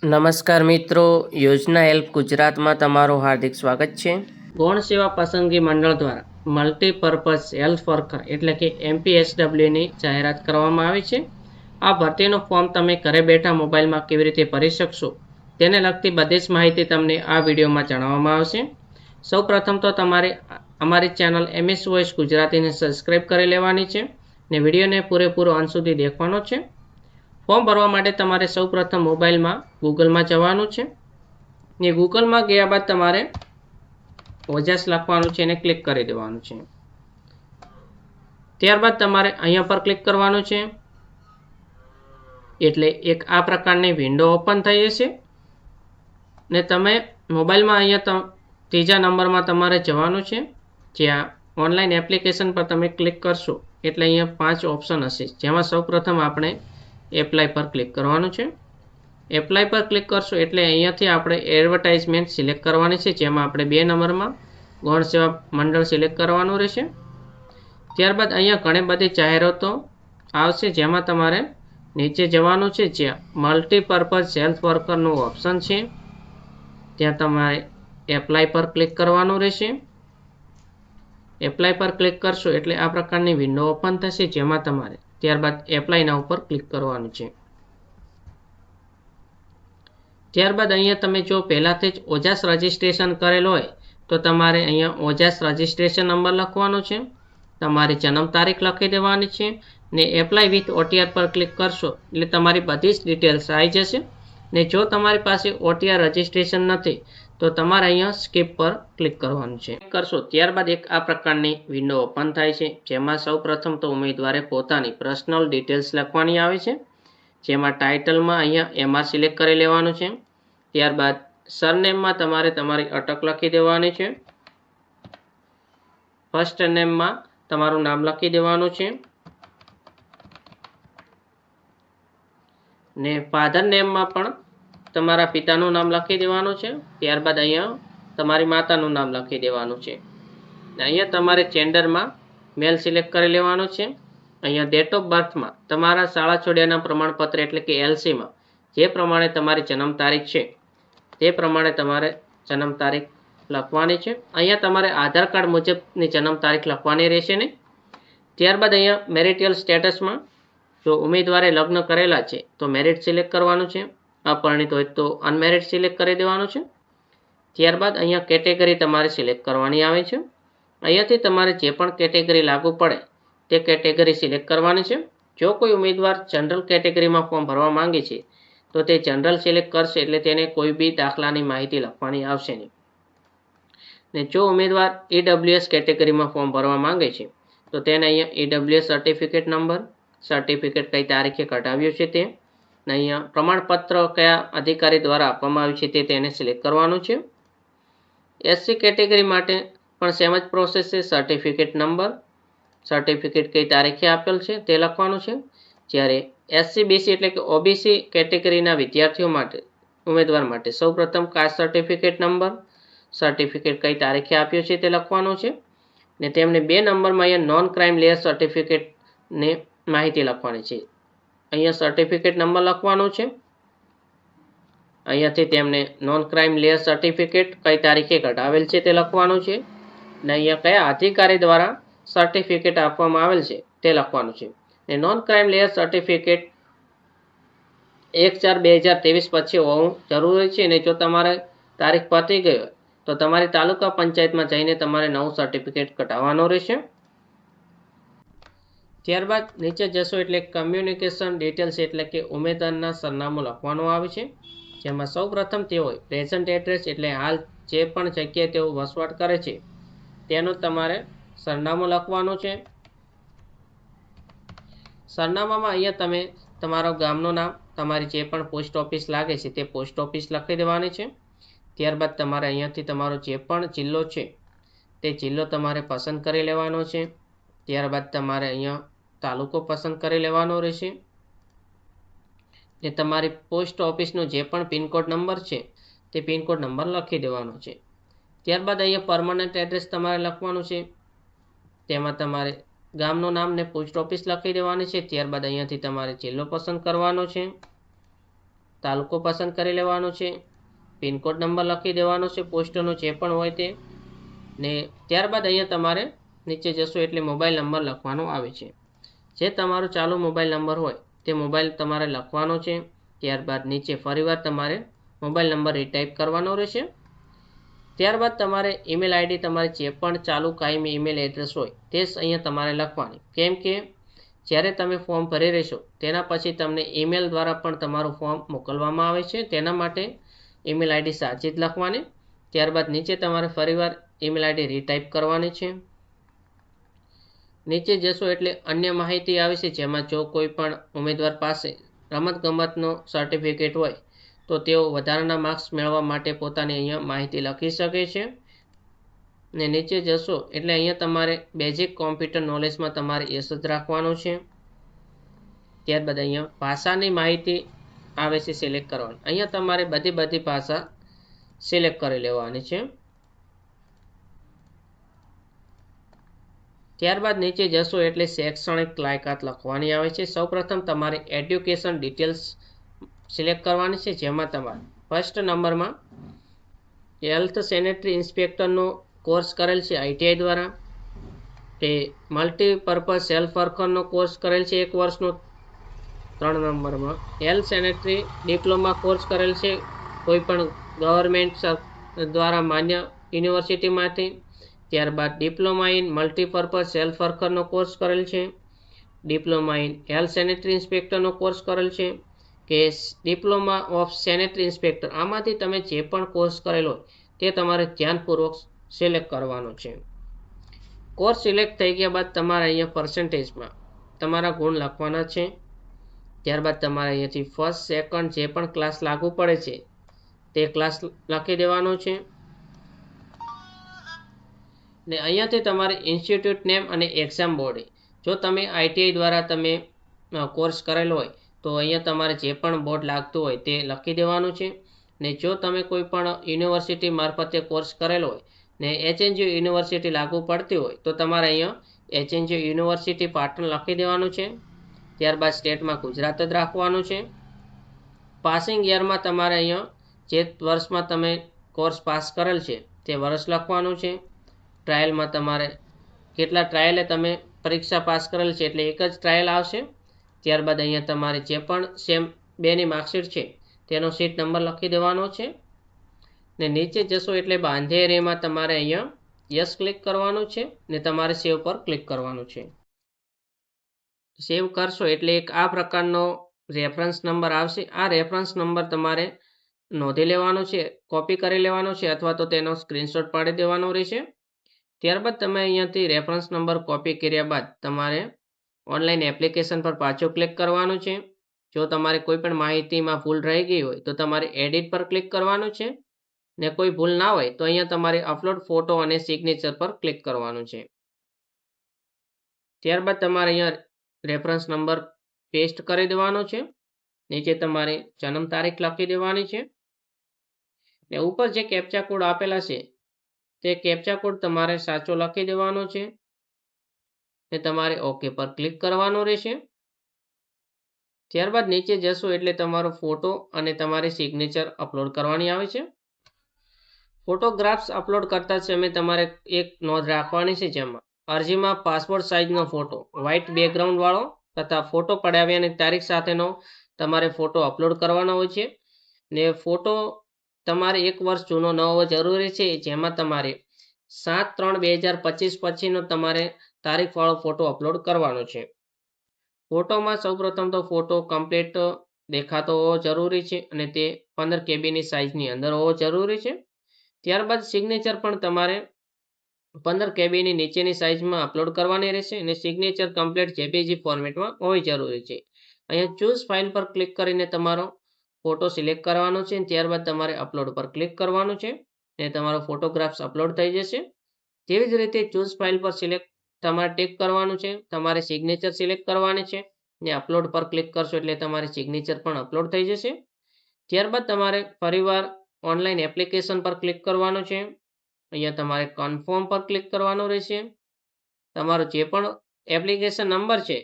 નમસ્કાર મિત્રો, યોજના હેલ્પ ગુજરાતમાં તમારું હાર્દિક સ્વાગત છે. ગૌણ સેવા પસંદગી મંડળ દ્વારા મલ્ટીપર્પઝ હેલ્થ વર્કર એટલે કે MPSWની જાહેરાત કરવામાં આવી છે. આ ભરતીનું ફોર્મ તમે ઘરે બેઠા મોબાઈલમાં કેવી રીતે ભરી શકશો તેને લગતી બધી જ માહિતી તમને આ વિડીયોમાં જણાવવામાં આવશે. સૌપ્રથમ તો તમારે અમારી ચેનલ MS વોઇસ ગુજરાતીને સબસ્ક્રાઈબ કરી લેવાની છે ને વિડીયોને પૂરેપૂરો અંત સુધી દેખવાનો છે. ફોર્મ ભરવા માટે તમારે સૌપ્રથમ મોબાઈલમાં ગૂગલમાં જવાનું છે ને ગૂગલમાં ગયા બાદ તમારે ઓજસ લખવાનું છે અને ક્લિક કરી દેવાનું છે. ત્યારબાદ તમારે અહીંયા પર ક્લિક કરવાનું છે એટલે એક આ પ્રકારની વિન્ડો ઓપન થઈ જશે ને તમે મોબાઈલમાં અહીંયા ત્રીજા નંબરમાં તમારે જવાનું છે, જ્યાં ઓનલાઈન એપ્લિકેશન પર તમે ક્લિક કરશો એટલે અહીંયા 5 ઓપ્શન હશે, જેમાં સૌપ્રથમ આપણે એપ્લાય પર ક્લિક કરવાનું છે. એપ્લાય પર ક્લિક કરશો એટલે અહીંયાથી આપણે એડવર્ટાઇઝમેન્ટ સિલેક્ટ કરવાની છે, જેમાં આપણે 2 નંબરમાં ગૌણ સેવા મંડળ સિલેક્ટ કરવાનું રહેશે. ત્યારબાદ અહીંયા ઘણી બધી જાહેરાતો આવશે, જેમાં તમારે નીચે જવાનું છે, જ્યાં મલ્ટીપર્પઝ હેલ્થ વર્કરનું ઓપ્શન છે ત્યાં તમારે એપ્લાય પર ક્લિક કરવાનું રહેશે. એપ્લાય પર ક્લિક કરશો એટલે આ પ્રકારની વિન્ડો ઓપન થશે, જેમાં તમારે ત્યારબાદ એપ્લાયના ઉપર ક્લિક કરવાનું છે. ત્યારબાદ અહીંયા તમે જો પહેલાથી જ ઓજસ રજિસ્ટ્રેશન કરેલ હોય તો તમારે અહીંયા ઓજસ રજિસ્ટ્રેશન નંબર લખવાનો છે, તમારી જન્મ તારીખ લખી દેવાની છે ને એપ્લાય વિથ OTR પર ક્લિક કરશો એટલે તમારી બધી જ ડિટેલ્સ આવી જશે. ને જો તમારી પાસે OTR રજિસ્ટ્રેશન નથી તો તમારે અહીંયા સ્કીપ પર ક્લિક કરવાનું છે. કરશો ત્યારબાદ એક આ પ્રકારની વિન્ડો ઓપન થાય છે, જેમાં સૌપ્રથમ તો ઉમેદવારે પોતાની પર્સનલ ડિટેલ્સ લખવાની આવે છે, જેમાં ટાઇટલમાં અહીંયા MR સિલેક્ટ કરી લેવાનું છે. ત્યારબાદ સરનેમમાં તમારે તમારી અટક લખી દેવાની છે. ફર્સ્ટ નેમમાં તમારું નામ લખી દેવાનું છે ને ફાધર નેમમાં પણ તમારા પિતાનું નામ લખી દેવાનું છે. ત્યારબાદ અહીંયા તમારી માતાનું નામ લખી દેવાનું છે. અહીંયા તમારે જેન્ડરમાં મેલ સિલેક્ટ કરી લેવાનું છે. અહીંયા ડેટ ઓફ બર્થમાં તમારા શાળા છોડ્યાના પ્રમાણપત્ર એટલે કે LCમાં જે પ્રમાણે તમારી જન્મ તારીખ છે તે પ્રમાણે તમારે જન્મ તારીખ લખવાની છે. અહીંયા તમારે આધાર કાર્ડ મુજબની જન્મ તારીખ લખવાની રહેશે ને. ત્યારબાદ અહીંયા મેરિટલ સ્ટેટસમાં જો ઉમેદવારે લગ્ન કરેલા છે તો મેરિટ સિલેક્ટ કરવાનું છે, અપરિણિત હોય તો અનમેરિડ સિલેક્ટ કરી દેવાનું છે. ત્યારબાદ અહીંયા કેટેગરી તમારે સિલેક્ટ કરવાની આવે છે. અહીંયાથી તમારે જે પણ કેટેગરી લાગુ પડે તે કેટેગરી સિલેક્ટ કરવાની છે. જો કોઈ ઉમેદવાર જનરલ કેટેગરીમાં ફોર્મ ભરવા માંગે છે તો તે જનરલ સિલેક્ટ કરશે એટલે તેને કોઈ બી દાખલાની માહિતી લખવાની આવશે નહીં. ને જો ઉમેદવાર EWS કેટેગરીમાં ફોર્મ ભરવા માંગે છે તો તેને અહીંયા EWS સર્ટિફિકેટ નંબર, સર્ટિફિકેટ કઈ તારીખે કઢાવ્યું છે તે, ને અહીંયા પ્રમાણપત્ર કયા અધિકારી દ્વારા આપવામાં આવ્યું છે તે તેને સિલેક્ટ કરવાનું છે. SC કેટેગરી માટે પણ સેમ જ પ્રોસેસ છે. સર્ટિફિકેટ નંબર, સર્ટિફિકેટ કઈ તારીખે આપેલ છે તે લખવાનું છે. જ્યારે SC BC એટલે કે OBC કેટેગરીના વિદ્યાર્થીઓ માટે ઉમેદવાર માટે સૌપ્રથમ કાસ્ટ સર્ટિફિકેટ નંબર, સર્ટિફિકેટ કઈ તારીખે આપ્યો છે તે લખવાનું છે ને તેમને 2 નંબરમાં અહીંયા નોન ક્રાઇમ લેયર સર્ટિફિકેટને માહિતી લખવાની છે. અહીંયા સર્ટિફિકેટ નંબર લખવાનો છે. અહીંયાથી તેમને નોન ક્રાઇમ લેયર સર્ટિફિકેટ કઈ તારીખે કઢાવેલ છે તે લખવાનું છે ને અહીંયા કયા અધિકારી દ્વારા સર્ટિફિકેટ આપવામાં આવેલ છે તે લખવાનું છે. ને નોન ક્રાઇમ લેયર સર્ટિફિકેટ 1/4/2023 પછી હોવું જરૂરી છે. ને જો તમારે તારીખ પતી ગઈ હોય તો તમારી તાલુકા પંચાયતમાં જઈને તમારે નવું સર્ટિફિકેટ કઢાવવાનું રહેશે. ત્યારબાદ નીચે જશો એટલે કમ્યુનિકેશન ડિટેલ્સ એટલે કે ઉમેદવારના સરનામું લખવાનું આવે છે, જેમાં સૌપ્રથમ તેઓ પ્રેઝન્ટ એડ્રેસ એટલે હાલ જે પણ જગ્યાએ તેઓ વસવાટ કરે છે તેનું તમારે સરનામું લખવાનું છે. સરનામામાં અહીંયા તમે તમારા ગામનું નામ, તમારી જે પણ પોસ્ટ ઓફિસ લાગે છે તે પોસ્ટ ઓફિસ લખી દેવાની છે. ત્યારબાદ તમારે અહીંયાથી તમારો જે પણ જિલ્લો છે તે જિલ્લો તમારે પસંદ કરી લેવાનો છે. ત્યારબાદ તમારે અહીંયા તાલુકો પસંદ કરી લેવાનો રહેશે ને તમારી પોસ્ટ ઓફિસનો જે પણ પિનકોડ નંબર છે તે પિનકોડ નંબર લખી દેવાનો છે. ત્યારબાદ અહીંયા પરમનન્ટ એડ્રેસ તમારે લખવાનું છે, તેમાં તમારે ગામનું નામ ને પોસ્ટ ઓફિસ લખી દેવાની છે. ત્યારબાદ અહીંયાથી તમારે જિલ્લો પસંદ કરવાનો છે. તાલુકો પસંદ કરી લેવાનો છે, પિનકોડ નંબર લખી દેવાનો છે, પોસ્ટનો જે પણ હોય તે, ને ત્યારબાદ અહીંયા તમારે નીચે જશો એટલે મોબાઈલ નંબર લખવાનો આવે છે. જે તમારો ચાલુ મોબાઈલ નંબર હોય તે મોબાઈલ તમારે લખવાનો છે. ત્યારબાદ નીચે ફરીવાર તમારે મોબાઈલ નંબર રીટાઈપ કરવાનો રહેશે. ત્યારબાદ તમારે ઈમેલ આઈડી તમારે જે પણ ચાલુ કાયમી ઈમેલ એડ્રેસ હોય તે જ અહીંયા તમારે લખવાની, કેમ કે જ્યારે તમે ફોર્મ ભરી રહેશો તેના પછી તમને ઈમેલ દ્વારા પણ તમારું ફોર્મ મોકલવામાં આવે છે. તેના માટે ઈમેલ આઈડી સાચી જ લખવાની. ત્યારબાદ નીચે તમારે ફરીવાર ઈમેલ આઈડી રીટાઈપ કરવાની છે. નીચે જશો એટલે અન્ય માહિતી આવે છે, જેમાં જો કોઈ પણ ઉમેદવાર પાસે રમતગમતનો સર્ટિફિકેટ હોય તો તેઓ વધારાના માર્ક્સ મેળવવા માટે પોતાની અહીંયા માહિતી લખી શકે છે. ને નીચે જશો એટલે અહીંયા તમારે બેઝિક કોમ્પ્યુટર નોલેજમાં તમારે યસ જ રાખવાનું છે. ત્યારબાદ અહીંયા ભાષાની માહિતી આવે છે સિલેક્ટ કરવાની. અહીંયા તમારે બધી ભાષા સિલેક્ટ કરી લેવાની છે. ત્યારબાદ નીચે જશો એટલે શૈક્ષણિક લાયકાત લખવાની આવે છે. સૌપ્રથમ તમારે એડ્યુકેશન ડિટેલ્સ સિલેક્ટ કરવાની છે, જેમાં તમારે ફર્સ્ટ નંબરમાં હેલ્થ સેનેટરી ઇન્સ્પેક્ટરનો કોર્સ કરેલ છે ITI દ્વારા, તે મલ્ટીપર્પઝ સેલ્ફ વર્કરનો કોર્સ કરેલ છે 1 વર્ષનો. 3 નંબરમાં હેલ્થ સેનેટરી ડિપ્લોમા કોર્સ કરેલ છે કોઈ પણ ગવર્મેન્ટ દ્વારા માન્ય યુનિવર્સિટીમાંથી. ત્યારબાદ ડિપ્લોમા ઇન મલ્ટીપર્પઝ સેલ્ફ વર્કરનો કોર્સ કરેલ છે, ડિપ્લોમા ઇન હેલ્થ સેનેટરી ઇન્સ્પેક્ટરનો કોર્સ કરેલ છે, કે ડિપ્લોમા ઓફ સેનેટરી ઇન્સ્પેક્ટર. આમાંથી તમે જે પણ કોર્સ કરેલો તે તમારે ધ્યાનપૂર્વક સિલેક્ટ કરવાનો છે. કોર્સ સિલેક્ટ થઈ ગયા બાદ તમારે અહીંયા પર્સન્ટેજમાં તમારા ગુણ લખવાના છે. ત્યારબાદ તમારે અહીંયાથી ફર્સ્ટ સેકન્ડ જે પણ ક્લાસ લાગુ પડે છે તે ક્લાસ લખી દેવાનો છે. ને અહીંયાથી તમારે ઇન્સ્ટિટ્યૂટ નેમ અને એક્ઝામ બોર્ડ, જો તમે ITI દ્વારા તમે કોર્સ કરેલો હોય તો અહીંયા તમારે જે પણ બોર્ડ લાગતું હોય તે લખી દેવાનું છે. ને જો તમે કોઈ પણ યુનિવર્સિટી મારફતે કોર્સ કરેલો હોય ને HNGU યુનિવર્સિટી લાગુ પડતી હોય તો તમારે અહીંયા HNGU યુનિવર્સિટી પાટણ લખી દેવાનું છે. ત્યારબાદ સ્ટેટમાં ગુજરાત જ રાખવાનું છે. પાસિંગ યરમાં તમારે અહીંયા જે વર્ષમાં તમે કોર્સ પાસ કરેલ છે તે વર્ષ લખવાનું છે. ટ્રાયલમાં તમારે કેટલા ટ્રાયલે તમે પરીક્ષા પાસ કરેલ છે એટલે એક જ ટ્રાયલ આવશે. ત્યારબાદ અહીંયા તમારે જે પણ સેમ 2ની માર્કશીટ છે તેનો સીટ નંબર લખી દેવાનો છે. ને નીચે જશો એટલે બાંધેરીમાં તમારે અહીંયા યસ ક્લિક કરવાનું છે ને તમારે સેવ પર ક્લિક કરવાનું છે. સેવ કરશો એટલે એક આ પ્રકારનો રેફરન્સ નંબર આવશે. આ રેફરન્સ નંબર તમારે નોંધી લેવાનો છે, કોપી કરી લેવાનો છે અથવા તો તેનો સ્ક્રીનશોટ પાડી દેવાનો રહેશે. ત્યારબાદ તમે અહીંયાથી રેફરન્સ નંબર કોપી કર્યા બાદ તમારે ઓનલાઈન એપ્લિકેશન પર પાછું ક્લિક કરવાનું છે. જો તમારે કોઈ પણ માહિતીમાં ભૂલ રહી ગઈ હોય તો તમારે એડિટ પર ક્લિક કરવાનું છે, ને કોઈ ભૂલ ના હોય તો અહીંયા તમારે અપલોડ ફોટો અને સિગ્નેચર પર ક્લિક કરવાનું છે. ત્યારબાદ તમારે અહીંયા રેફરન્સ નંબર પેસ્ટ કરી દેવાનો છે. નીચે તમારે જન્મ તારીખ લખી દેવાની છે. ને ઉપર જે કેપ્ચા કોડ આપેલા છે તે કેપ્ચા કોડ તમારે સાચો લખી દેવાનો છે ને તમારે ઓકે પર ક્લિક કરવાનું રહેશે. ત્યારબાદ નીચે જશો એટલે તમારો ફોટો અને તમારી સિગ્નેચર અપલોડ કરવાની આવે છે. ફોટોગ્રાફ્સ અપલોડ કરતા સમયે તમારે એક નોંધ રાખવાની છે, જેમાં અરજીમાં પાસપોર્ટ સાઇઝનો ફોટો વ્હાઇટ બેકગ્રાઉન્ડ વાળો તથા ફોટો પડાવ્યાની તારીખ સાથેનો તમારે ફોટો અપલોડ કરવાનો હોય છે. ને ફોટો તમારે 1 વર્ષ જૂનો ન હોવો જરૂરી છે, જેમાં તમારે 7/3/2025 પછીનો તમારે તારીખવાળો ફોટો અપલોડ કરવાનો છે. ફોટોમાં સૌપ્રથમ તો ફોટો કમ્પ્લીટ દેખાતો હોવો જરૂરી છે અને તે 15 KBની સાઇઝની અંદર હોવો જરૂરી છે. ત્યારબાદ સિગ્નેચર પણ તમારે 15 KBની નીચેની સાઇઝમાં અપલોડ કરવાની રહેશે અને સિગ્નેચર કમ્પ્લીટ JPG ફોર્મેટમાં હોવી જરૂરી છે. અહીંયા ચૂઝ ફાઇલ પર ક્લિક કરીને તમારો ફોટો સિલેક્ટ કરવાનો છે. ત્યારબાદ તમારે અપલોડ પર ક્લિક કરવાનું છે અને તમારો ફોટોગ્રાફ્સ અપલોડ થઈ જશે. તેવી જ રીતે ચૂઝ ફાઇલ પર સિલેક્ટ તમારે ટિક કરવાનું છે, તમારે સિગ્નેચર સિલેક્ટ કરવાની છે ને અપલોડ પર ક્લિક કરશો એટલે તમારી સિગ્નેચર પણ અપલોડ થઈ જશે. ત્યારબાદ તમારે ફરીવાર ઓનલાઈન એપ્લિકેશન પર ક્લિક કરવાનું છે. અહીંયા તમારે કન્ફર્મ પર ક્લિક કરવાનું રહેશે. તમારો જે પણ એપ્લિકેશન નંબર છે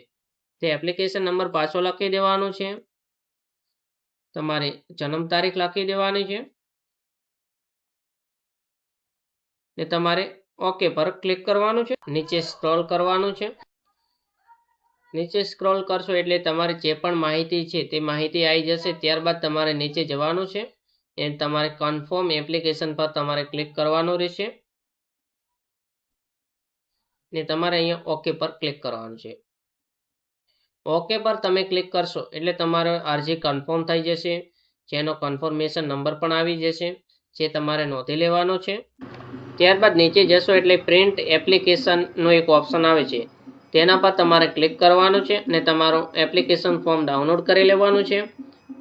તે એપ્લિકેશન નંબર પાછો લખી દેવાનો છે. તમારી જન્મ તારીખ લખી દેવાની છે ને તમારે ઓકે પર ક્લિક કરવાનું છે. નીચે સ્ક્રોલ કરવાનું છે. નીચે સ્ક્રોલ કરશો એટલે તમારી જે પણ માહિતી છે તે માહિતી આવી જશે. ત્યારબાદ તમારે નીચે જવાનું છે અને તમારે કન્ફર્મ એપ્લિકેશન પર તમારે ક્લિક કરવાનું રહેશે ને તમારે અહીંયા ઓકે પર ક્લિક કરવાનું છે. ઓકે પર તમે ક્લિક કરશો એટલે તમારો અરજી કન્ફર્મ થઈ જશે, જેનો કન્ફર્મેશન નંબર પણ આવી જશે, જે તમારે નોંધી લેવાનો છે. ત્યારબાદ નીચે જશો એટલે પ્રિન્ટ એપ્લિકેશનનો એક ઓપ્શન આવે છે, તેના પર તમારે ક્લિક કરવાનું છે અને તમારું એપ્લિકેશન ફોર્મ ડાઉનલોડ કરી લેવાનું છે.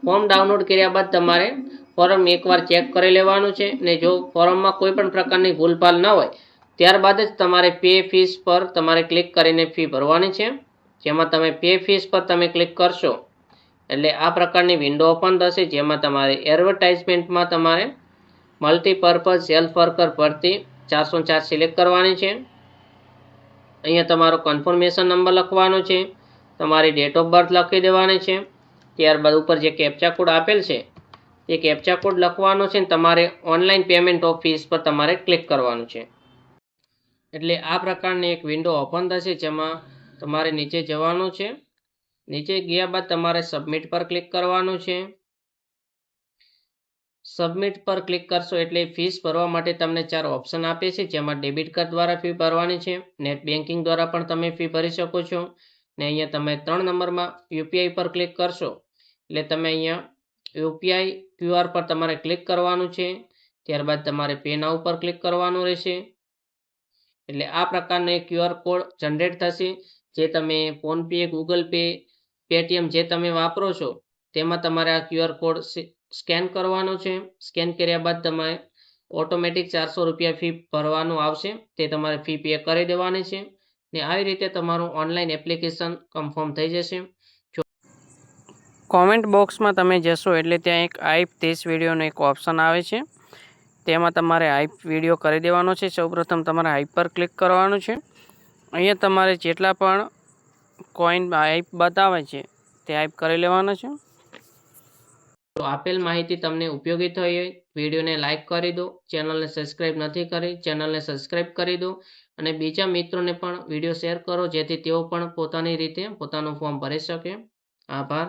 ફોર્મ ડાઉનલોડ કર્યા બાદ તમારે ફોર્મ એકવાર ચેક કરી લેવાનું છે ને જો ફોર્મમાં કોઈ પણ પ્રકારની ભૂલભાલ ન હોય ત્યારબાદ જ તમારે પે ફીસ પર તમારે ક્લિક કરીને ફી ભરવાની છે. જેમાં તમે પે ફીસ પર તમે ક્લિક કરશો એટલે આ પ્રકારની વિન્ડો ઓપન થશે, જેમાં તમારે એડવર્ટાઇઝમેન્ટમાં તમારે મલ્ટીપર્પઝ સેલ્ફ વર્કર ભરતી 404 સિલેક્ટ કરવાની છે. અહીંયા તમારો કન્ફર્મેશન નંબર લખવાનો છે, તમારી ડેટ ઓફ બર્થ લખી દેવાની છે. ત્યારબાદ ઉપર જે કેપ્ચા કોડ આપેલ છે એ કેપ્ચા કોડ લખવાનો છે ને તમારે ઓનલાઈન પેમેન્ટ ઓફ ફીસ પર તમારે ક્લિક કરવાનું છે. એટલે આ પ્રકારની એક વિન્ડો ઓપન થશે, જેમાં તમારે નીચે જવાનું છે. નીચે ગયા બાદ તમારે સબમિટ પર ક્લિક કરવાનું છે. સબમિટ પર ક્લિક કરશો એટલે ફીસ ભરવા માટે તમને 4 ઓપ્શન આપે છે, જેમાં ડેબિટ કાર્ડ દ્વારા ફી ભરવાની છે, નેટ બેન્કિંગ દ્વારા પણ તમે ફી ભરી શકો છો ને અહીંયા તમે 3 નંબરમાં યુપીઆઈ પર ક્લિક કરશો એટલે તમે અહીંયા યુપીઆઈ ક્યુઆર પર તમારે ક્લિક કરવાનું છે. ત્યારબાદ તમારે પે નાઉ પર ક્લિક કરવાનું રહેશે એટલે આ પ્રકારનો એક ક્યુઆર કોડ જનરેટ થશે, જે તમે ફોનપે, ગૂગલ પે, પેટીએમ જે તમે વાપરો છો તેમાં તમારે આ ક્યુઆર કોડ સ્કેન કરવાનો છે. સ્કેન કર્યા બાદ તમારે ઓટોમેટિક 400 રૂપિયા ફી ભરવાનું આવશે, તે તમારે ફી પે કરી દેવાની છે ને આવી રીતે તમારું ઓનલાઈન એપ્લિકેશન કન્ફર્મ થઈ જશે. કોમેન્ટ બોક્સમાં તમે જશો એટલે ત્યાં એક આઈપ 30 વિડીયોનો એક ઓપ્શન આવે છે, તેમાં તમારે આઈપ વિડીયો કરી દેવાનો છે. સૌપ્રથમ તમારે આઈપ પર ક્લિક કરવાનું છે. અહીંયા તમારે જેટલા પણ કોઈન આઈપ બતાવે છે તે આઈપ કરી લેવાનો છે. તો આપેલ માહિતી તમને ઉપયોગી થઈ હોય વિડીયોને લાઇક કરી દો, ચેનલને સબસ્ક્રાઈબ નથી કરી ચેનલને સબસ્ક્રાઈબ કરી દો અને બીજા મિત્રોને પણ વિડીયો શેર કરો, જેથી તેઓ પણ પોતાની રીતે પોતાનું ફોર્મ ભરી શકે. આભાર.